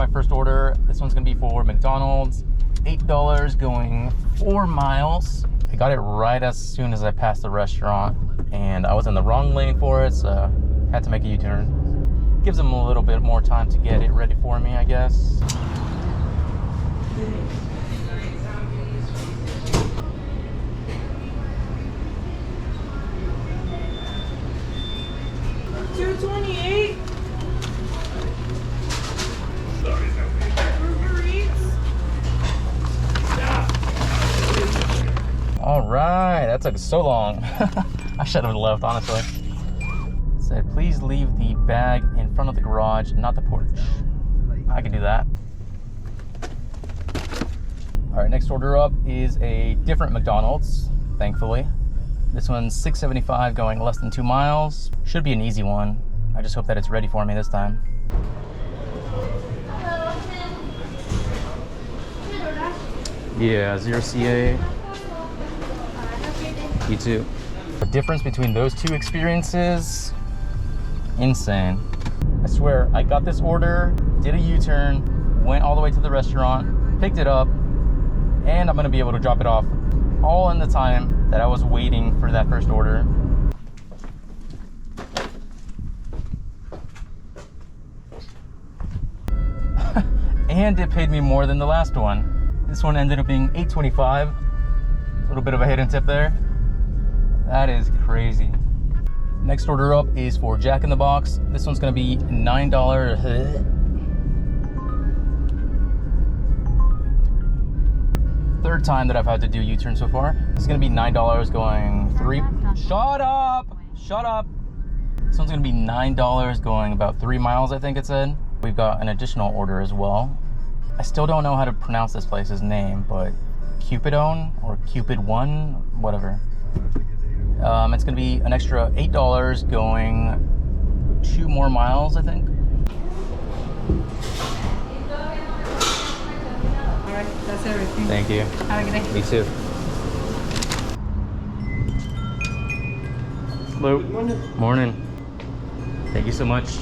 my first order. This one's gonna be for McDonald's. $8 going 4 miles. I got it right as soon as I passed the restaurant, and I was in the wrong lane for it, so I had to make a U-turn. Gives them a little bit more time to get it ready for me, I guess. $2.28. Ubereats. All right, that took so long. I should have left, honestly. It said, please leave the bag in front of the garage, not the porch. I can do that. All right, next order up is a different McDonald's, thankfully. This one's $6.75 going less than 2 miles. Should be an easy one. I just hope that it's ready for me this time. Yeah, 0CA. You too. The difference between those two experiences, insane. I swear, I got this order, did a U-turn, went all the way to the restaurant, picked it up, and I'm gonna be able to drop it off all in the time that I was waiting for that first order. And it paid me more than the last one. This one ended up being $8.25. A little bit of a hidden tip there. That is crazy. Next order up is for Jack in the Box. This one's gonna be $9. Third time that I've had to do U-turn so far. It's gonna be $9 going 3. Shut up! Shut up! This one's gonna be $9 going about 3 miles, I think it said. We've got an additional order as well. I still don't know how to pronounce this place's name, but Cupidone or Cupid One, whatever. It's gonna be an extra $8 going 2 more miles, I think. All right, that's everything. Thank you. Have a good day. Me too. Hello. Good morning. Morning. Thank you so much.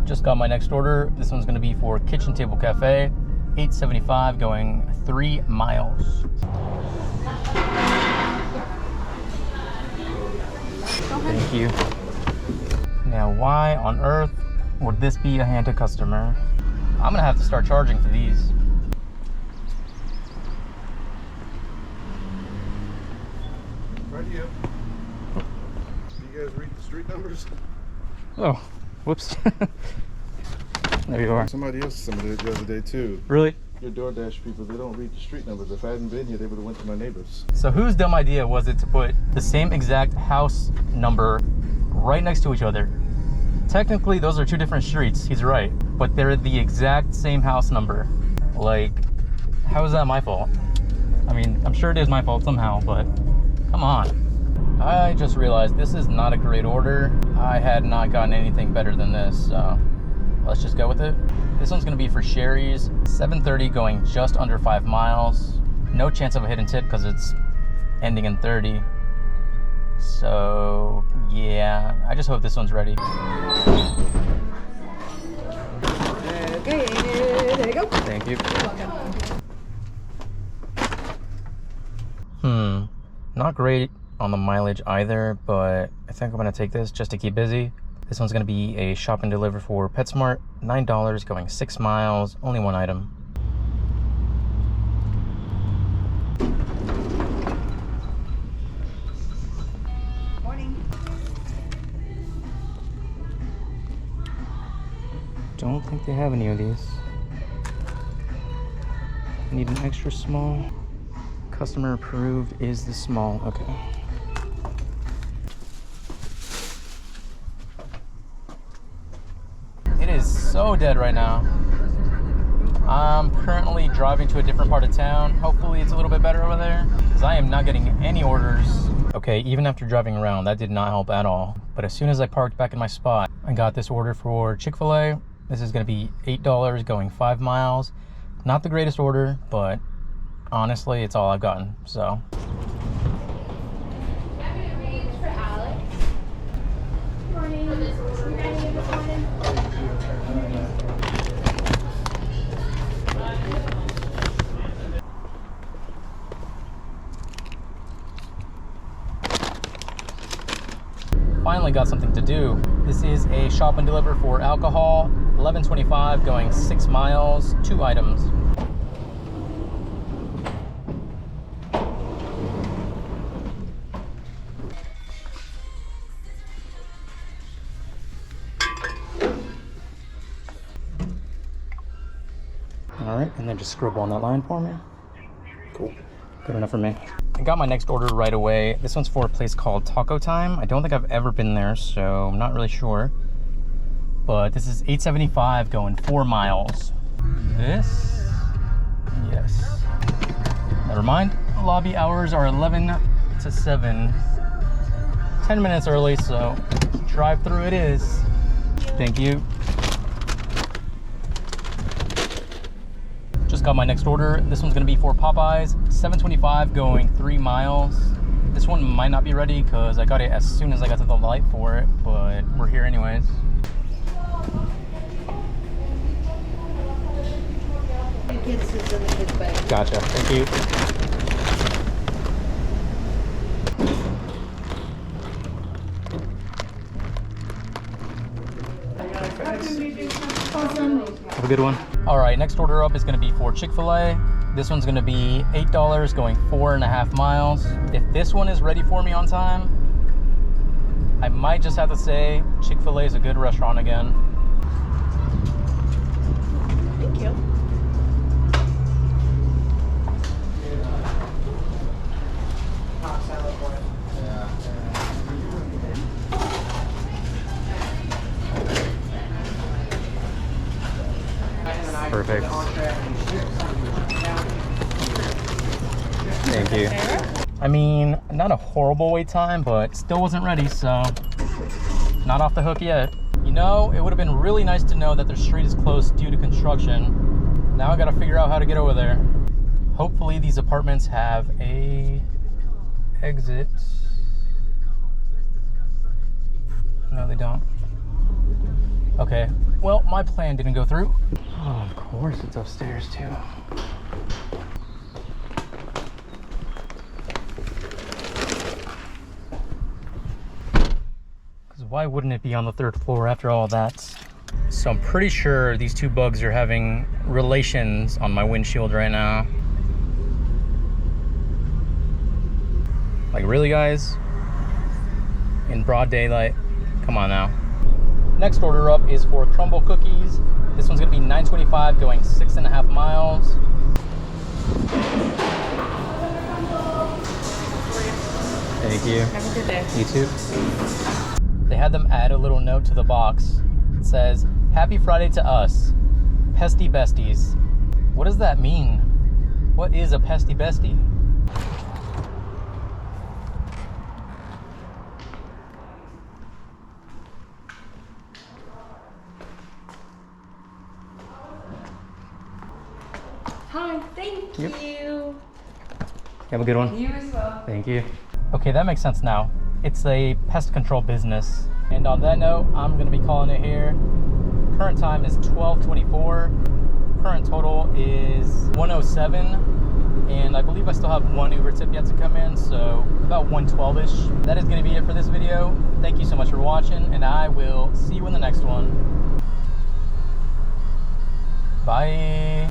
Just got my next order. This one's gonna be for Kitchen Table Cafe, $8.75 going 3 miles. Thank you. Now, why on earth would this be a hand to customer? I'm gonna have to start charging for these. Right here. Do you guys read the street numbers? Oh, whoops. There you are. Somebody else submitted it the other day too. Really? Your DoorDash people, they don't read the street numbers. If I hadn't been here, they would have went to my neighbors. So whose dumb idea was it to put the same exact house number right next to each other? Technically, those are 2 different streets. He's right, but they're the exact same house number. Like, how is that my fault? I mean, I'm sure it is my fault somehow, but come on. I just realized this is not a great order. I had not gotten anything better than this, so let's just go with it. This one's gonna be for Sherry's, $7.30 going just under 5 miles. No chance of a hidden tip because it's ending in 30. So yeah, I just hope this one's ready. Okay, there you go. Thank you. You're welcome. Not great on the mileage either, but I think I'm gonna take this just to keep busy. This one's gonna be a shop and deliver for PetSmart, $9 going 6 miles, only 1 item. Morning. Don't think they have any of these. Need an extra small. Customer approved is the small, okay. It is so dead right now. I'm currently driving to a different part of town. Hopefully it's a little bit better over there, because I am not getting any orders. Okay, even after driving around, that did not help at all. But as soon as I parked back in my spot, I got this order for Chick-fil-A. This is gonna be $8 going 5 miles. Not the greatest order, but honestly, it's all I've gotten, so. Finally got something to do. This is a shop and deliver for alcohol, $11.25, going 6 miles, 2 items. All right, and then just scribble on that line for me. Cool, good enough for me. I got my next order right away. This one's for a place called Taco Time. I don't think I've ever been there, so I'm not really sure. But this is $8.75 going 4 miles. This, yes. Never mind, lobby hours are 11 to 7. 10 minutes early, so drive through it is. Thank you. Just got my next order. This one's gonna be for Popeyes, $7.25 going 3 miles. This one might not be ready because I got it as soon as I got to the light for it, but we're here anyways. Gotcha, thank you. Have a good one. All right, next order up is gonna be for Chick-fil-A. This one's gonna be $8 going 4.5 miles. If this one is ready for me on time, I might just have to say Chick-fil-A is a good restaurant again. Thank you. Perfect. Thank you. I mean, not a horrible wait time, but still wasn't ready, so not off the hook yet. You know, it would have been really nice to know that their street is closed due to construction. Now I gotta figure out how to get over there. Hopefully these apartments have a exit. No, they don't. Okay, well, my plan didn't go through. Oh, of course it's upstairs too. Because why wouldn't it be on the 3rd floor after all that? So I'm pretty sure these two bugs are having relations on my windshield right now. Like, really, guys? In broad daylight? Come on now. Next order up is for crumble cookies. This one's gonna be $9.25 going 6.5 miles. Thank you. Have a good day. You too. They had them add a little note to the box. It says, "Happy Friday to us, pesty besties." What does that mean? What is a pesty bestie? Hi, thank you. Have a good one. You as well. Thank you. Okay, that makes sense now. It's a pest control business. And on that note, I'm gonna be calling it here. Current time is 12:24. Current total is 107. And I believe I still have one Uber tip yet to come in, so about 112-ish. That is gonna be it for this video. Thank you so much for watching, and I will see you in the next one. Bye.